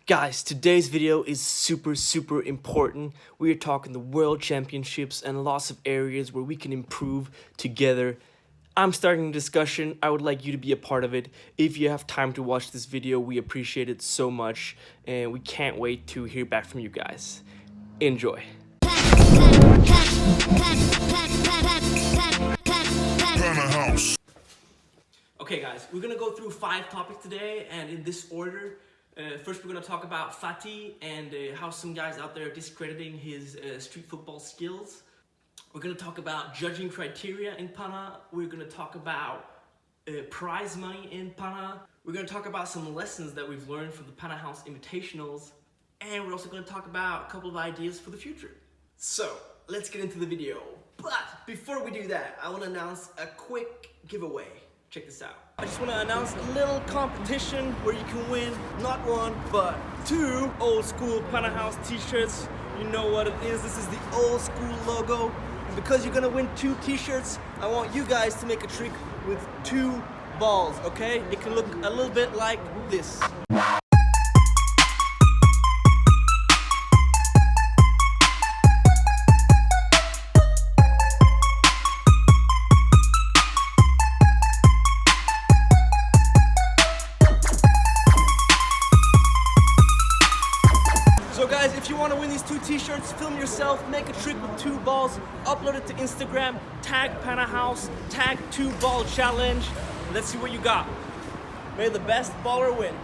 Guys, today's video is super important. We are talking the World Championships and lots of areas where we can improve together. I'm starting a discussion. I would like you to be a part of it. If you have time to watch this video, we appreciate it so much, and we can't wait to hear back from you guys. Enjoy. Pannahouse. Okay guys, we're gonna go through 5 topics today, and in this order. First, we're going to talk about Fatih and how some guys out there are discrediting his street football skills. We're going to talk about judging criteria in Panna. We're going to talk about prize money in Panna. We're going to talk about some lessons that we've learned from the Pannahouse Invitationals. And we're also going to talk about a couple of ideas for the future. So, let's get into the video. But before we do that, I want to announce a quick giveaway. Check this out. I just want to announce a little competition where you can win not 1, but 2 old school Pannahouse t-shirts. You know what it is. This is the old school logo. And because you're going to win 2 t-shirts, I want you guys to make a trick with 2 balls, okay? It can look a little bit like this. So guys, if you want to win these 2 t-shirts, film yourself, make a trick with 2 balls, upload it to Instagram, tag Pannahouse, tag 2-ball challenge. Let's see what you got. May the best baller win.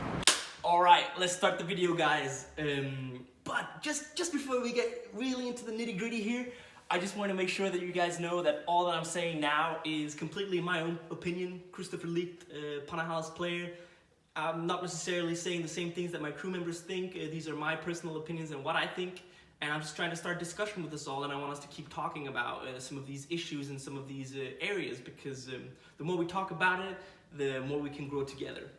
Alright, let's start the video, guys. But just before we get really into the nitty-gritty here, I just want to make sure that you guys know that all that I'm saying now is completely my own opinion. Kristoffer Liicht, Pannahouse player. I'm not necessarily saying the same things that my crew members think. These are my personal opinions and what I think, and I'm just trying to start discussion with us all, and I want us to keep talking about some of these issues and some of these areas, because the more we talk about it, the more we can grow together.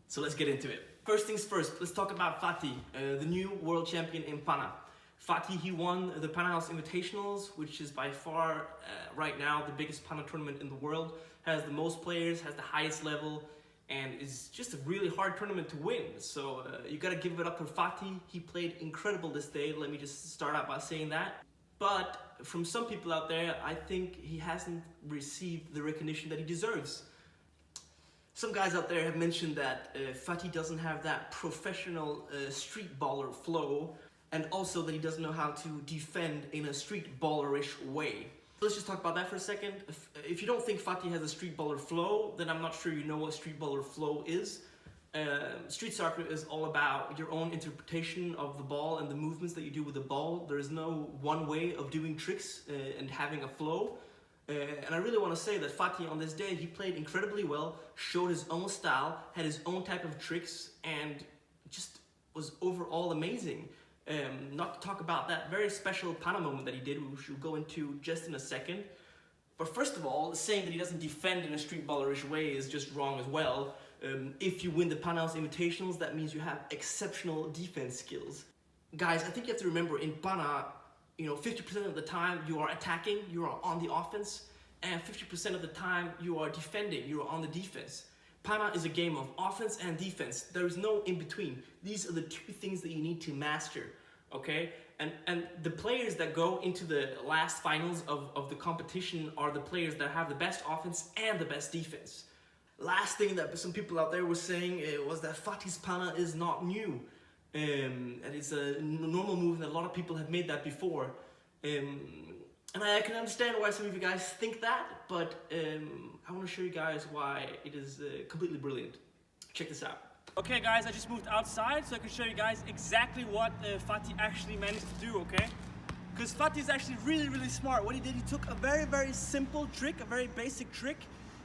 So let's get into it. First things first, let's talk about Fatih, the new world champion in Panna. Fatih, he won the Pannahouse Invitationals, which is by far right now the biggest Panna tournament in the world, has the most players, has the highest level, and is just a really hard tournament to win. So you gotta give it up for Fatih. He played incredible this day. Let me just start out by saying that. But from some people out there, I think he hasn't received the recognition that he deserves. Some guys out there have mentioned that Fatih doesn't have that professional street baller flow, and also that he doesn't know how to defend in a street ballerish way. Let's just talk about that for a second. If you don't think Fatih has a street baller flow, then I'm not sure you know what street baller flow is. Street soccer is all about your own interpretation of the ball and the movements that you do with the ball. There is no one way of doing tricks and having a flow. And I really want to say that Fatih on this day, he played incredibly well, showed his own style, had his own type of tricks, and just was overall amazing. Not to talk about that very special Panna moment that he did, which we'll go into just in a second. But first of all, saying that he doesn't defend in a street ballerish way is just wrong as well. If you win the Pannahouse Invitationals, that means you have exceptional defense skills. Guys, I think you have to remember, in Panna, 50% of the time you are attacking, you are on the offense, and 50% of the time you are defending, you are on the defense. Panna is a game of offense and defense. There is no in between. These are the 2 things that you need to master, okay? And the players that go into the last finals of the competition are the players that have the best offense and the best defense. Last thing that some people out there were saying was that Fatih's Panna is not new. And it's a normal move, and a lot of people have made that before. And I can understand why some of you guys think that, but I want to show you guys why it is completely brilliant. Check this out. Okay guys, I just moved outside so I can show you guys exactly what Fatih actually managed to do, okay? Because Fatih is actually really smart. What he did, he took a very simple trick, a very basic trick,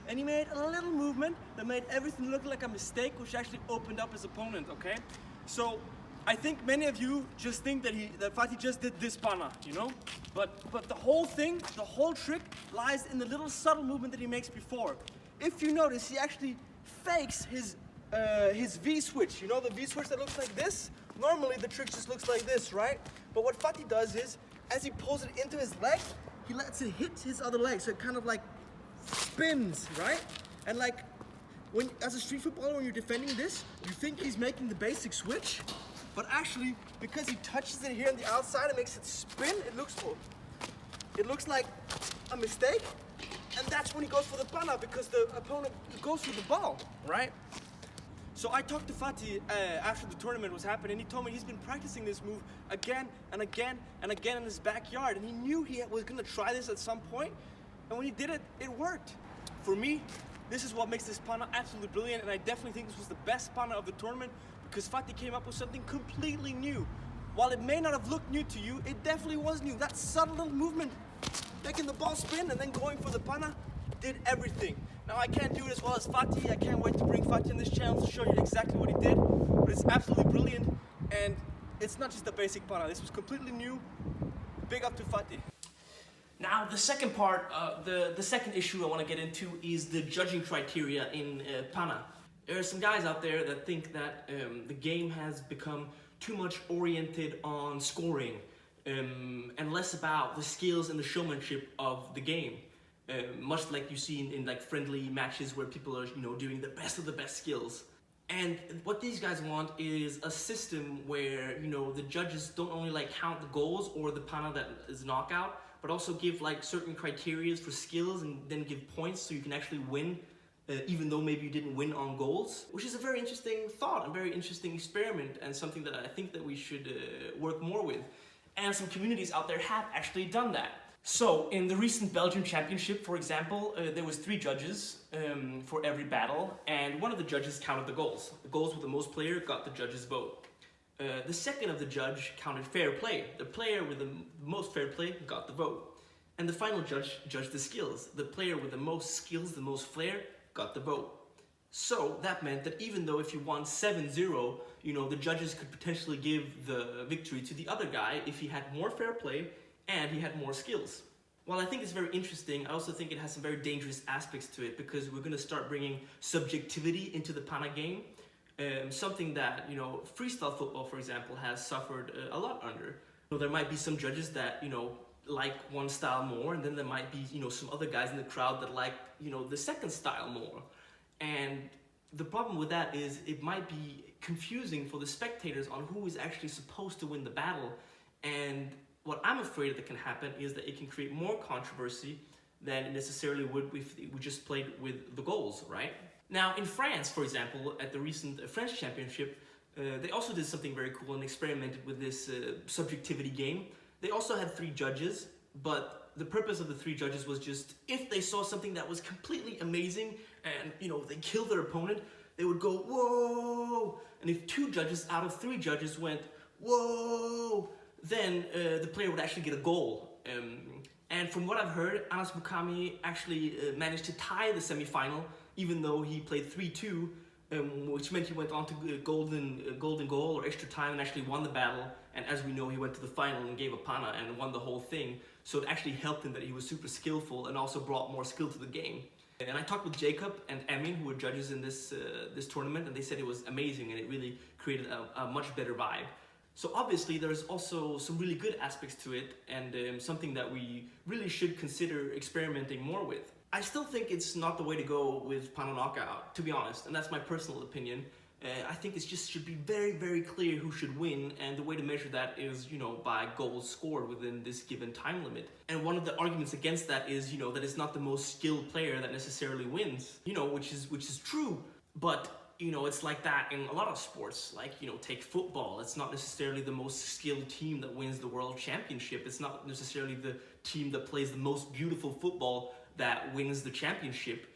and he made a little movement that made everything look like a mistake, which actually opened up his opponent, okay? So I think many of you just think that Fatih just did this Panna, But the whole thing, the whole trick lies in the little subtle movement that he makes before. If you notice, he actually fakes his V-switch. You know the V-switch that looks like this? Normally the trick just looks like this, right? But what Fatih does is, as he pulls it into his leg, he lets it hit his other leg, so it kind of like spins, right? And like, as a street footballer, when you're defending this, you think he's making the basic switch, But actually, because he touches it here on the outside, it makes it spin. It looks like a mistake. And that's when he goes for the panna, because the opponent goes for the ball, right? So I talked to Fatih after the tournament was happening, and he told me he's been practicing this move again and again and again in his backyard, and he knew he was gonna try this at some point, and when he did it, it worked. For me, this is what makes this panna absolutely brilliant, and I definitely think this was the best panna of the tournament, because Fatih came up with something completely new. While it may not have looked new to you, it definitely was new. That subtle little movement, making the ball spin and then going for the panna, did everything. Now I can't do it as well as Fatih. I can't wait to bring Fatih on this channel to show you exactly what he did. But it's absolutely brilliant, and it's not just a basic panna. This was completely new. Big up to Fatih. Now the second part, the second issue I want to get into is the judging criteria in Panna. There are some guys out there that think that the game has become too much oriented on scoring and less about the skills and the showmanship of the game. Much like you see in like friendly matches where people are, you know, doing the best of the best skills. And what these guys want is a system where, you know, the judges don't only like count the goals or the panna that is knockout, but also give like certain criteria for skills and then give points so you can actually win, even though maybe you didn't win on goals, which is a very interesting thought, a very interesting experiment, and something that I think that we should work more with. And some communities out there have actually done that. So, in the recent Belgian Championship, for example, there was 3 judges for every battle, and one of the judges counted the goals. The goals with the most player got the judge's vote. The second of the judge counted fair play. The player with the most fair play got the vote. And the final judge judged the skills. The player with the most skills, the most flair, got the vote. So, that meant that even though if you won 7-0, you know, the judges could potentially give the victory to the other guy if he had more fair play and he had more skills. While I think it's very interesting, I also think it has some very dangerous aspects to it, because we're going to start bringing subjectivity into the Panna game, something that, you know, freestyle football, for example, has suffered a lot under. So there might be some judges that, you know, like one style more, and then there might be, you know, some other guys in the crowd that like, you know, the second style more. And the problem with that is it might be confusing for the spectators on who is actually supposed to win the battle. And what I'm afraid that can happen is that it can create more controversy than it necessarily would if we just played with the goals, right? Now, in France, for example, at the recent French Championship, they also did something very cool and experimented with this subjectivity game. They also had 3 judges, but the purpose of the 3 judges was just if they saw something that was completely amazing and, you know, they killed their opponent, they would go, whoa! And if 2 judges out of 3 judges went, whoa! Then the player would actually get a goal. And from what I've heard, Anas Bukami actually managed to tie the semi-final, even though he played 3-2, which meant he went on to golden goal or extra time and actually won the battle. And as we know, he went to the final and gave a panna and won the whole thing. So it actually helped him that he was super skillful and also brought more skill to the game. And I talked with Jacob and Emin, who were judges in this tournament, and they said it was amazing and it really created a much better vibe. So obviously there's also some really good aspects to it, and something that we really should consider experimenting more with. I still think it's not the way to go with Panna Knockout, to be honest, and that's my personal opinion. I think it just should be very, very clear who should win, and the way to measure that is, you know, by goals scored within this given time limit. And one of the arguments against that is, you know, that it's not the most skilled player that necessarily wins, you know, which is true, but you know, it's like that in a lot of sports, like, you know, take football. It's not necessarily the most skilled team that wins the world championship. It's not necessarily the team that plays the most beautiful football that wins the championship.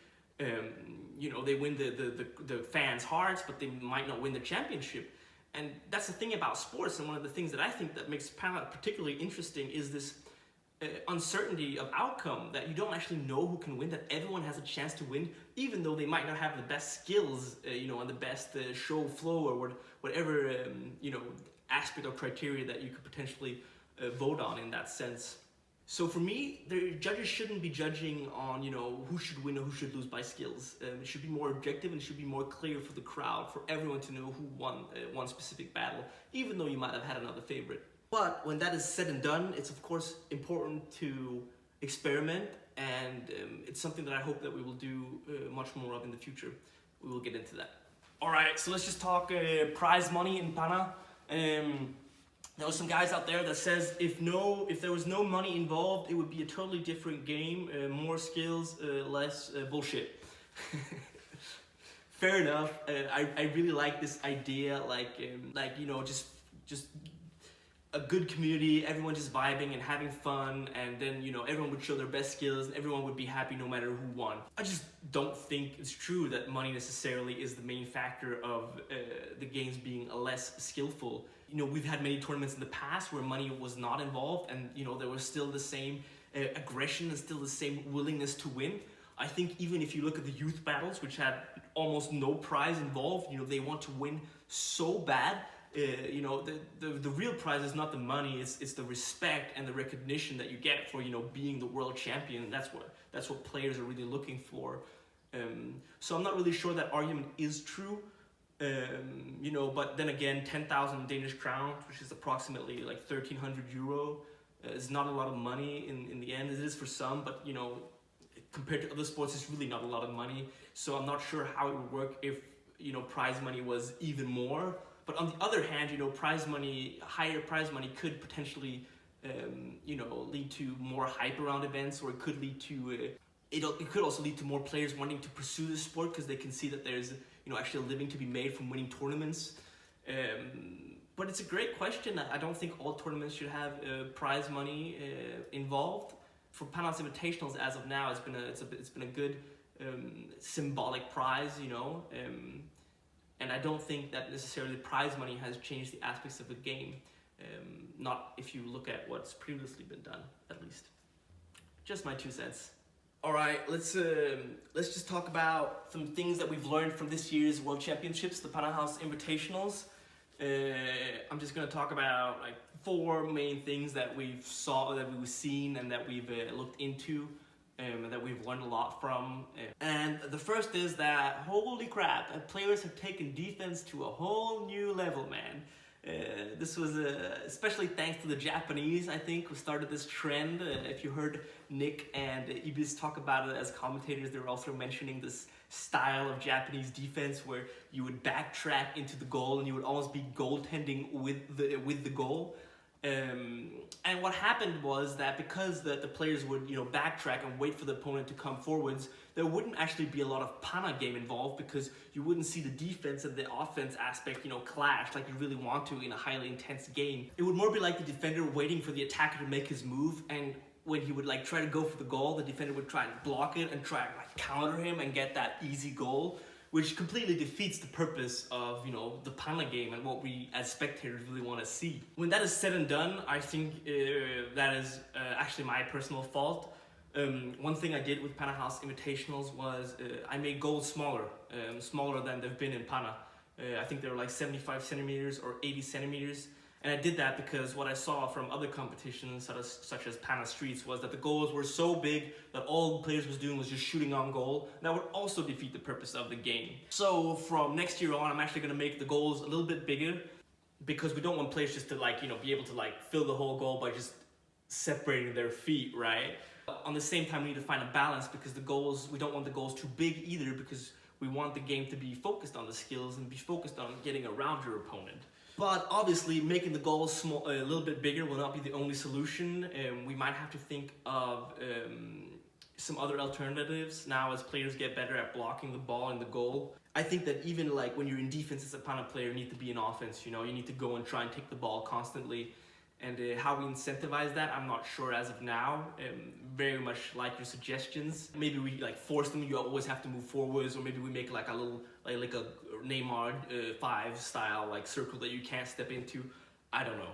You know, they win the fans' hearts, but they might not win the championship. And that's the thing about sports, and one of the things that I think that makes Panna particularly interesting is this uncertainty of outcome, that you don't actually know who can win, that everyone has a chance to win, even though they might not have the best skills, you know, and the best show flow or whatever, you know, aspect or criteria that you could potentially vote on in that sense. So for me, the judges shouldn't be judging on, you know, who should win or who should lose by skills. It should be more objective, and it should be more clear for the crowd, for everyone to know who won one specific battle, even though you might have had another favorite. But when that is said and done, it's of course important to experiment, and it's something that I hope that we will do much more of in the future. We will get into that. Alright, so let's just talk prize money in Panna. There was some guys out there that says if there was no money involved, it would be a totally different game, more skills, less bullshit. Fair enough. I really like this idea, like you know, just a good community, everyone just vibing and having fun, and then, you know, everyone would show their best skills and everyone would be happy no matter who won. I just don't think it's true that money necessarily is the main factor of the games being less skillful. You know, we've had many tournaments in the past where money was not involved, and, you know, there was still the same aggression and still the same willingness to win. I think even if you look at the youth battles, which had almost no prize involved, you know, they want to win so bad. You know, the real prize is not the money, it's the respect and the recognition that you get for, you know, being the world champion. That's what players are really looking for. So I'm not really sure that argument is true. You know, but then again, 10,000 Danish crowns, which is approximately like 1,300 euro, is not a lot of money in the end. It is for some, but, you know, compared to other sports, it's really not a lot of money. So I'm not sure how it would work if, you know, prize money was even more. But on the other hand, you know, higher prize money could potentially, you know, lead to more hype around events, or it could lead to, it could also lead to more players wanting to pursue this sport because they can see that there's, you know, actually a living to be made from winning tournaments. But it's a great question. I don't think all tournaments should have prize money involved. For Pannahouse Invitationals, as of now, it's been a good symbolic prize, you know. And I don't think that necessarily prize money has changed the aspects of the game. Not if you look at what's previously been done, at least. Just my 2 cents. All right, let's just talk about some things that we've learned from this year's World Championships, the Pannahouse Invitationals. I'm just gonna talk about like 4 main things that we've seen, and that we've looked into. That we've learned a lot from. And the first is that, holy crap, players have taken defense to a whole new level, man. This was especially thanks to the Japanese, I think, who started this trend. If you heard Nick and Ibis talk about it as commentators, they were also mentioning this style of Japanese defense where you would backtrack into the goal and you would almost be goaltending with the goal. And what happened was that because the players would, you know, backtrack and wait for the opponent to come forwards, there wouldn't actually be a lot of Panna game involved, because you wouldn't see the defense and the offense aspect, you know, clash like you really want to in a highly intense game. It would more be like the defender waiting for the attacker to make his move, and when he would like try to go for the goal, the defender would try and block it and try and like counter him and get that easy goal, which completely defeats the purpose of, you know, the Panna game and what we as spectators really want to see. When that is said and done, I think that is actually my personal fault. One thing I did with Pannahouse Invitationals was I made goals smaller than they've been in Panna. I think they were like 75 centimeters or 80 centimeters. And I did that because what I saw from other competitions, such as Panna Streets, was that the goals were so big that all the players was doing was just shooting on goal. And that would also defeat the purpose of the game. So from next year on, I'm actually going to make the goals a little bit bigger, because we don't want players just to like, you know, be able to like fill the whole goal by just separating their feet, right? On the same time, we need to find a balance, because we don't want the goals too big either, because we want the game to be focused on the skills and be focused on getting around your opponent. But obviously, making the goals small, a little bit bigger will not be the only solution. We might have to think of some other alternatives now as players get better at blocking the ball in the goal. I think that even like when you're in defense as a Panna player, you need to be in offense. You know, you need to go and try and take the ball constantly. And how we incentivize that, I'm not sure as of now. Very much like your suggestions. Maybe we like force them, you always have to move forwards, or maybe we make like a little, like a Neymar 5 style like circle that you can't step into. I don't know.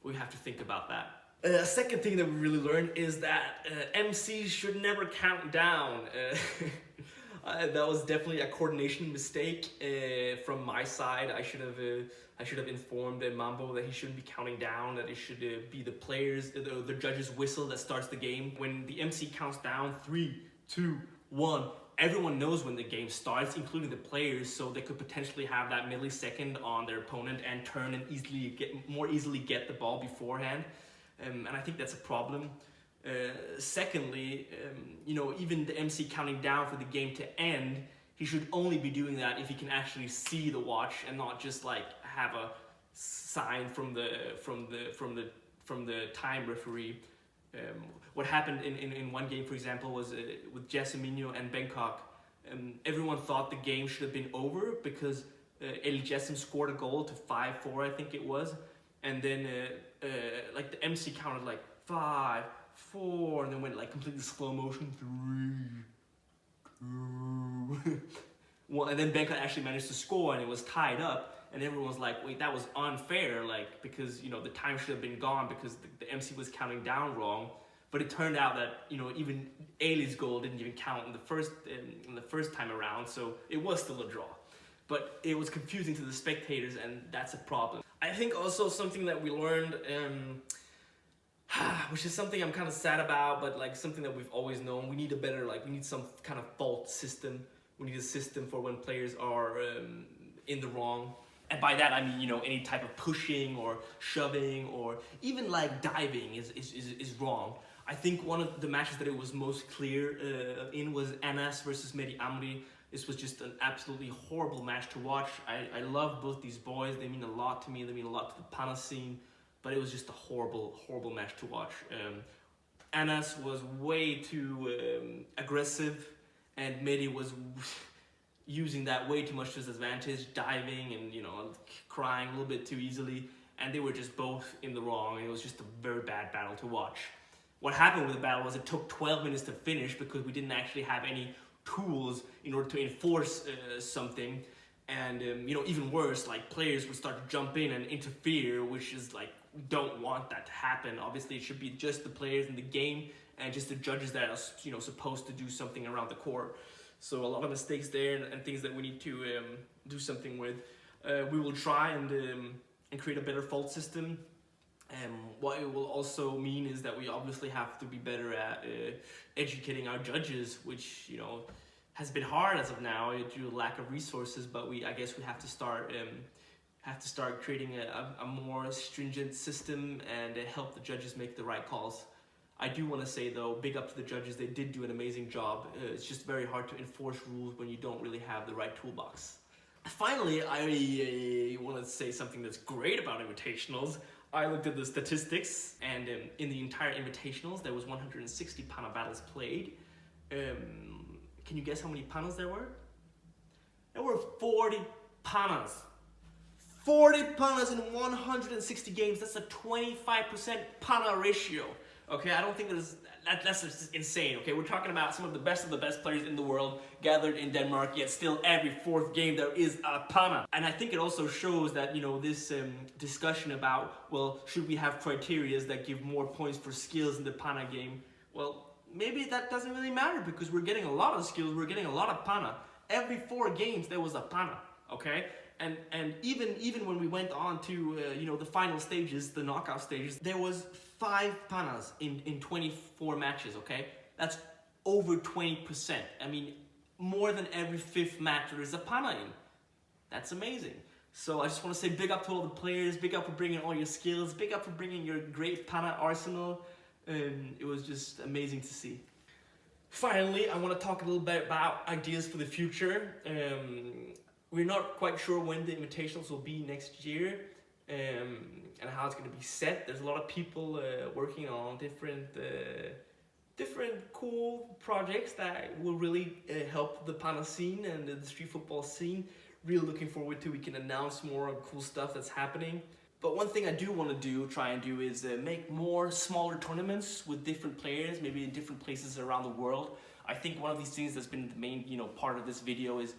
We have to think about that. A second thing that we really learned is that MCs should never count down. That was definitely a coordination mistake from my side. I should have informed Mambo that he shouldn't be counting down, that it should be the players, the judge's whistle that starts the game. When the MC counts down 3, 2, 1, everyone knows when the game starts, including the players, so they could potentially have that millisecond on their opponent and turn and more easily get the ball beforehand. And I think that's a problem. Secondly, you know, even the MC counting down for the game to end, he should only be doing that if he can actually see the watch and not just like have a sign from the time referee. What happened in one game, for example, was with Jessamino and Bangkok. Everyone thought the game should have been over because El Jessim scored a goal to 5-4, I think it was, and then like the MC counted like 5, 4, and then went like completely slow motion, 3, 2, 1, and then Bangkok actually managed to score, and it was tied up. And everyone was like, wait, that was unfair, like, because, you know, the time should have been gone because the MC was counting down wrong. But it turned out that, you know, even Ailey's goal didn't even count in the first time around, so it was still a draw. But it was confusing to the spectators, and that's a problem. I think also something that we learned, which is something I'm kind of sad about, but like something that we've always known, we need some kind of fault system. We need a system for when players are in the wrong. And by that I mean, you know, any type of pushing or shoving or even like diving is wrong. I think one of the matches that it was most clear in was Anas versus Mehdi Amri. This was just an absolutely horrible match to watch. I love both these boys. They mean a lot to me. They mean a lot to the Panna scene. But it was just a horrible, horrible match to watch. Anas was way too aggressive, and Mehdi was using that way too much to his advantage, diving and, you know, crying a little bit too easily, and they were just both in the wrong. It was just a very bad battle to watch. What happened with the battle was it took 12 minutes to finish because we didn't actually have any tools in order to enforce something, and you know, even worse, like players would start to jump in and interfere, which is like, we don't want that to happen. Obviously it should be just the players in the game and just the judges that are, you know, supposed to do something around the court. So a lot of mistakes there and things that we need to do something with. We will try and create a better fault system. What it will also mean is that we obviously have to be better at educating our judges, which, you know, has been hard as of now due to lack of resources. But I guess we have to start creating a more stringent system and help the judges make the right calls. I do want to say though, big up to the judges, they did do an amazing job. It's just very hard to enforce rules when you don't really have the right toolbox. Finally, I want to say something that's great about Invitationals. I looked at the statistics, and in the entire Invitationals, there was 160 Panna battles played. Can you guess how many Pannas there were? There were 40 Pannas. 40 Pannas in 160 games. That's a 25% Panna ratio. Okay, I don't think that's just insane. Okay, we're talking about some of the best players in the world gathered in Denmark, yet still every fourth game there is a Panna. And I think it also shows that, you know, this discussion about, well, should we have criteria that give more points for skills in the Panna game? Well, maybe that doesn't really matter because we're getting a lot of skills, we're getting a lot of Panna. Every 4 games there was a Panna, okay? And even when we went on to you know, the final stages, the knockout stages, there was 5 Pannas in 24 matches, okay? That's over 20%. I mean, more than every 5th match there is a Panna in. That's amazing. So I just want to say big up to all the players, big up for bringing all your skills, big up for bringing your great Panna arsenal. It was just amazing to see. Finally, I want to talk a little bit about ideas for the future. We're not quite sure when the Invitationals will be next year, and how it's going to be set. There's a lot of people working on different cool projects that will really help the Panna scene and the street football scene. Really looking forward to, we can announce more cool stuff that's happening. But one thing I do want to try and do is make more smaller tournaments with different players, maybe in different places around the world. I think one of these things that's been the main, you know, part of this video is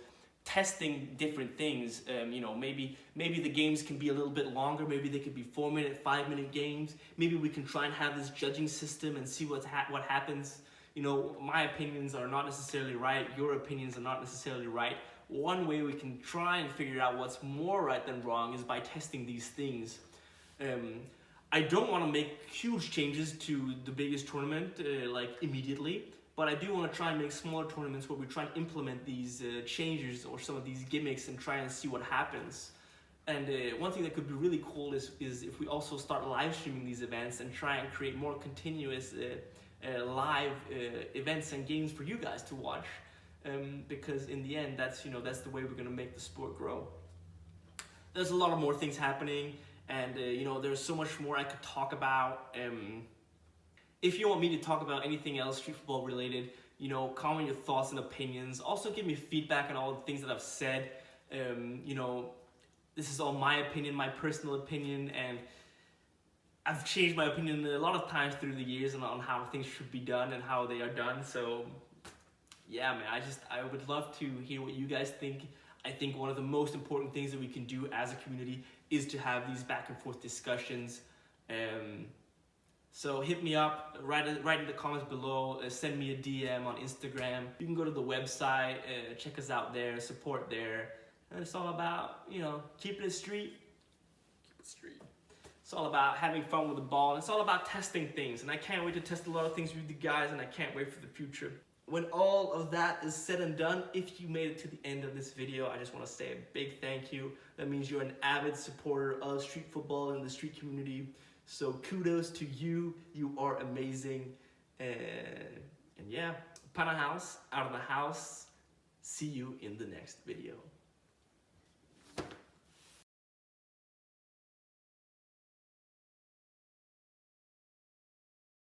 testing different things. You know, maybe the games can be a little bit longer. Maybe they could be 4-minute, 5-minute games. Maybe we can try and have this judging system and see what happens. You know, my opinions are not necessarily right. Your opinions are not necessarily right. One way we can try and figure out what's more right than wrong is by testing these things. I don't want to make huge changes to the biggest tournament like immediately. But I do want to try and make smaller tournaments where we try and implement these changes or some of these gimmicks and try and see what happens. And one thing that could be really cool is if we also start live streaming these events and try and create more continuous live events and games for you guys to watch. Because in the end, that's the way we're going to make the sport grow. There's a lot of more things happening. And you know, there's so much more I could talk about. If you want me to talk about anything else street football related, you know, comment your thoughts and opinions. Also give me feedback on all the things that I've said. You know, this is all my opinion, my personal opinion, and I've changed my opinion a lot of times through the years on how things should be done and how they are done. So yeah, man, I would love to hear what you guys think. I think one of the most important things that we can do as a community is to have these back and forth discussions. So hit me up, write in the comments below, send me a DM on Instagram. You can go to the website, check us out there, support there. And it's all about, you know, keeping it street. Keep it street. It's all about having fun with the ball. And it's all about testing things. And I can't wait to test a lot of things with you guys, and I can't wait for the future. When all of that is said and done, if you made it to the end of this video, I just want to say a big thank you. That means you're an avid supporter of street football and the street community. So kudos to you. You are amazing. And yeah, Pannahouse, out of the house. See you in the next video.